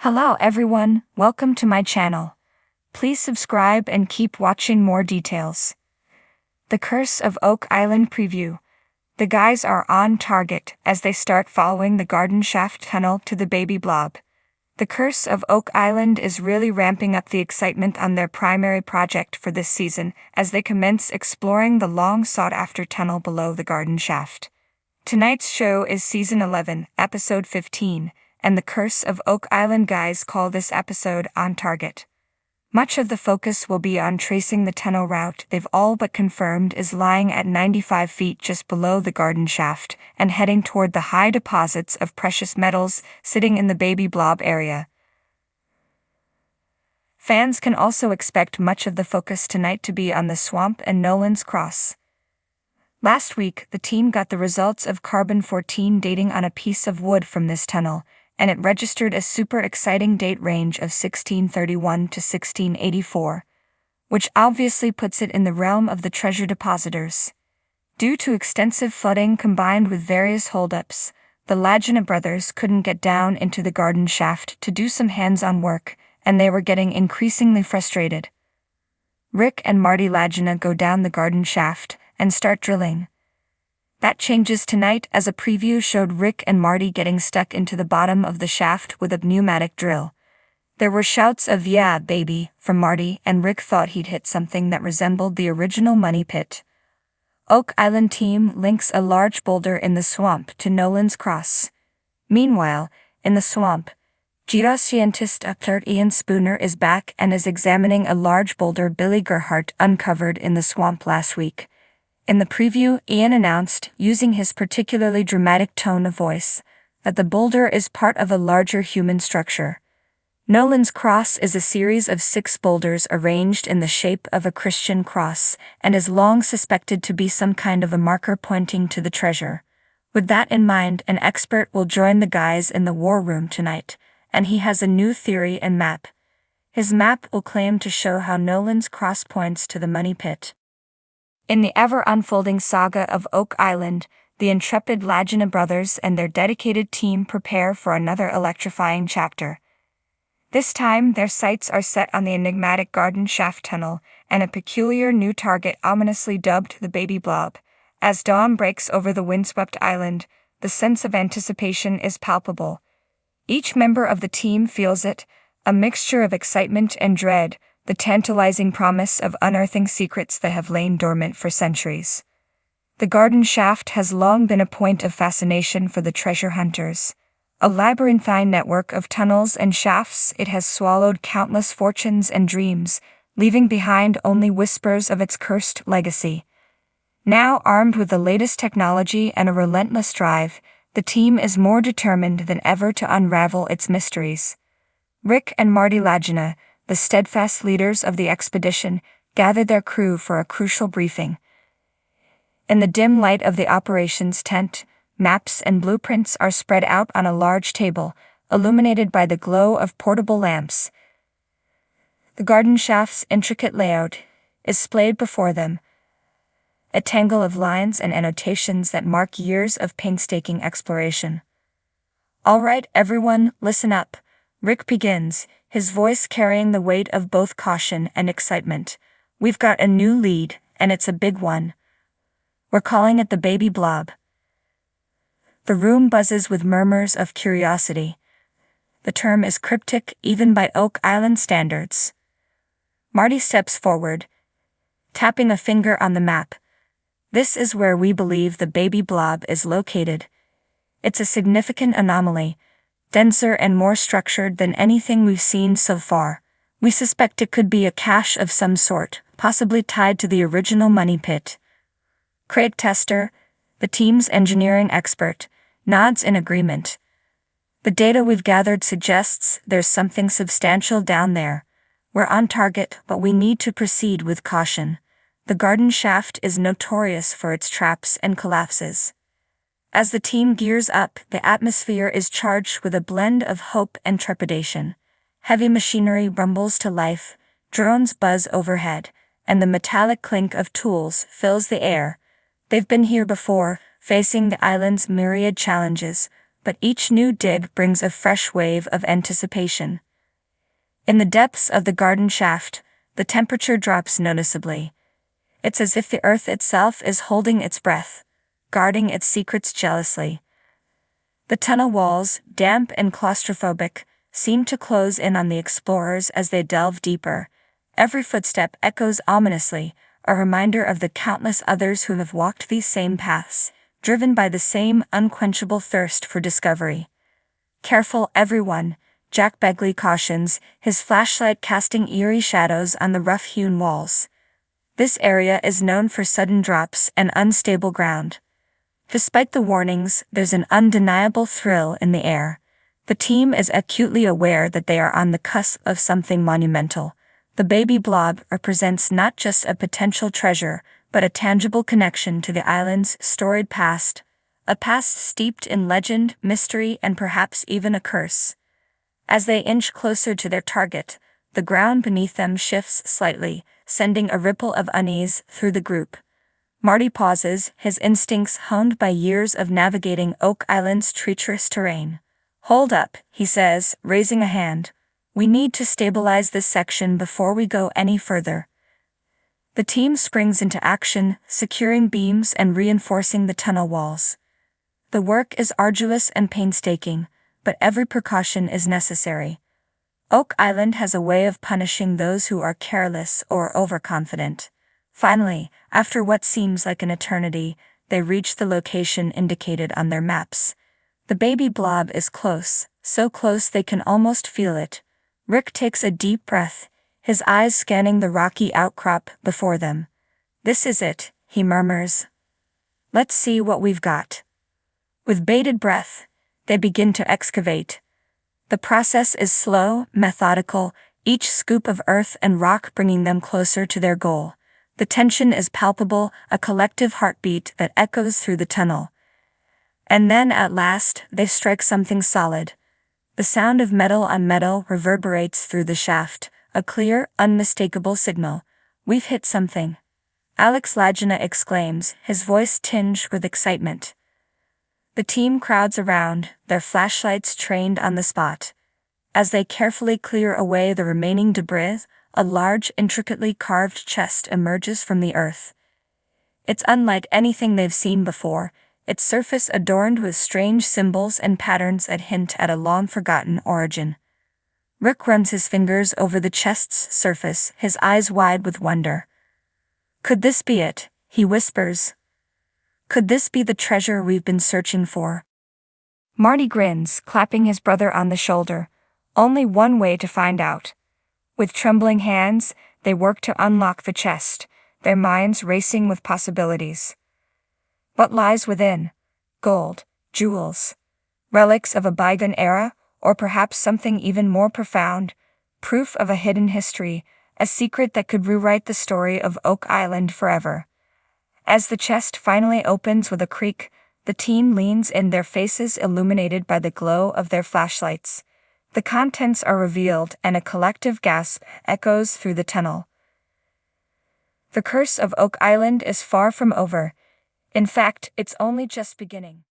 Hello everyone, welcome to my channel. Please subscribe and keep watching more details. The Curse of Oak Island preview. The guys are on target as they start following the garden shaft tunnel to the baby blob. The Curse of Oak Island is really ramping up the excitement on their primary project for this season as they commence exploring the long sought-after tunnel below the garden shaft. Tonight's show is Season 11, Episode 15, and the Curse of Oak Island guys call this episode On Target. Much of the focus will be on tracing the tunnel route they've all but confirmed is lying at 95 feet just below the garden shaft and heading toward the high deposits of precious metals sitting in the baby blob area. Fans can also expect much of the focus tonight to be on the swamp and Nolan's Cross. Last week, the team got the results of carbon-14 dating on a piece of wood from this tunnel, and it registered a super exciting date range of 1631 to 1684, which obviously puts it in the realm of the treasure depositors. Due to extensive flooding combined with various holdups, the Lagina brothers couldn't get down into the garden shaft to do some hands-on work, and they were getting increasingly frustrated. Rick and Marty Lagina go down the garden shaft and start drilling. That changes tonight as a preview showed Rick and Marty getting stuck into the bottom of the shaft with a pneumatic drill. There were shouts of "Yeah, baby" from Marty, and Rick thought he'd hit something that resembled the original money pit. Oak Island team links a large boulder in the swamp to Nolan's Cross. Meanwhile, in the swamp, geoscientist Dr. Ian Spooner is back and is examining a large boulder Billy Gerhardt uncovered in the swamp last week. In the preview, Ian announced, using his particularly dramatic tone of voice, that the boulder is part of a larger human structure. Nolan's Cross is a series of 6 boulders arranged in the shape of a Christian cross and is long suspected to be some kind of a marker pointing to the treasure. With that in mind, an expert will join the guys in the war room tonight, and he has a new theory and map. His map will claim to show how Nolan's Cross points to the money pit. In the ever-unfolding saga of Oak Island, the intrepid Lagina brothers and their dedicated team prepare for another electrifying chapter. This time, their sights are set on the enigmatic garden shaft tunnel and a peculiar new target ominously dubbed the baby blob. As dawn breaks over the windswept island, the sense of anticipation is palpable. Each member of the team feels it, a mixture of excitement and dread, the tantalizing promise of unearthing secrets that have lain dormant for centuries. The garden shaft has long been a point of fascination for the treasure hunters. A labyrinthine network of tunnels and shafts, it has swallowed countless fortunes and dreams, leaving behind only whispers of its cursed legacy. Now armed with the latest technology and a relentless drive, the team is more determined than ever to unravel its mysteries. Rick and Marty Lagina, the steadfast leaders of the expedition, gathered their crew for a crucial briefing. In the dim light of the operations tent, maps and blueprints are spread out on a large table, illuminated by the glow of portable lamps. The garden shaft's intricate layout is splayed before them, a tangle of lines and annotations that mark years of painstaking exploration. "All right, everyone, listen up," Rick begins, his voice carrying the weight of both caution and excitement. "We've got a new lead, and it's a big one. We're calling it the baby blob." The room buzzes with murmurs of curiosity. The term is cryptic even by Oak Island standards. Marty steps forward, tapping a finger on the map. "This is where we believe the baby blob is located. It's a significant anomaly, denser and more structured than anything we've seen so far. We suspect it could be a cache of some sort, possibly tied to the original money pit." Craig Tester, the team's engineering expert, nods in agreement. "The data we've gathered suggests there's something substantial down there. We're on target, but we need to proceed with caution. The garden shaft is notorious for its traps and collapses." As the team gears up, the atmosphere is charged with a blend of hope and trepidation. Heavy machinery rumbles to life, drones buzz overhead, and the metallic clink of tools fills the air. They've been here before, facing the island's myriad challenges, but each new dig brings a fresh wave of anticipation. In the depths of the garden shaft, the temperature drops noticeably. It's as if the earth itself is holding its breath, guarding its secrets jealously. The tunnel walls, damp and claustrophobic, seem to close in on the explorers as they delve deeper. Every footstep echoes ominously, a reminder of the countless others who have walked these same paths, driven by the same unquenchable thirst for discovery. "Careful, everyone," Jack Begley cautions, his flashlight casting eerie shadows on the rough-hewn walls. "This area is known for sudden drops and unstable ground." Despite the warnings, there's an undeniable thrill in the air. The team is acutely aware that they are on the cusp of something monumental. The baby blob represents not just a potential treasure, but a tangible connection to the island's storied past, a past steeped in legend, mystery, and perhaps even a curse. As they inch closer to their target, the ground beneath them shifts slightly, sending a ripple of unease through the group. Marty pauses, his instincts honed by years of navigating Oak Island's treacherous terrain. "Hold up," he says, raising a hand. "We need to stabilize this section before we go any further." The team springs into action, securing beams and reinforcing the tunnel walls. The work is arduous and painstaking, but every precaution is necessary. Oak Island has a way of punishing those who are careless or overconfident. Finally, after what seems like an eternity, they reach the location indicated on their maps. The baby blob is close, so close they can almost feel it. Rick takes a deep breath, his eyes scanning the rocky outcrop before them. "This is it," he murmurs. "Let's see what we've got." With bated breath, they begin to excavate. The process is slow, methodical, each scoop of earth and rock bringing them closer to their goal. The tension is palpable, a collective heartbeat that echoes through the tunnel. And then at last, they strike something solid. The sound of metal on metal reverberates through the shaft, a clear, unmistakable signal. "We've hit something," Alex Lagina exclaims, his voice tinged with excitement. The team crowds around, their flashlights trained on the spot. As they carefully clear away the remaining debris, a large, intricately carved chest emerges from the earth. It's unlike anything they've seen before, its surface adorned with strange symbols and patterns that hint at a long-forgotten origin. Rick runs his fingers over the chest's surface, his eyes wide with wonder. "Could this be it?" he whispers. "Could this be the treasure we've been searching for?" Marty grins, clapping his brother on the shoulder. Only one way to find out. With trembling hands, they work to unlock the chest, their minds racing with possibilities. What lies within? Gold, jewels, relics of a bygone era, or perhaps something even more profound, proof of a hidden history, a secret that could rewrite the story of Oak Island forever. As the chest finally opens with a creak, the team leans in, their faces illuminated by the glow of their flashlights. The contents are revealed and a collective gasp echoes through the tunnel. The curse of Oak Island is far from over. In fact, it's only just beginning.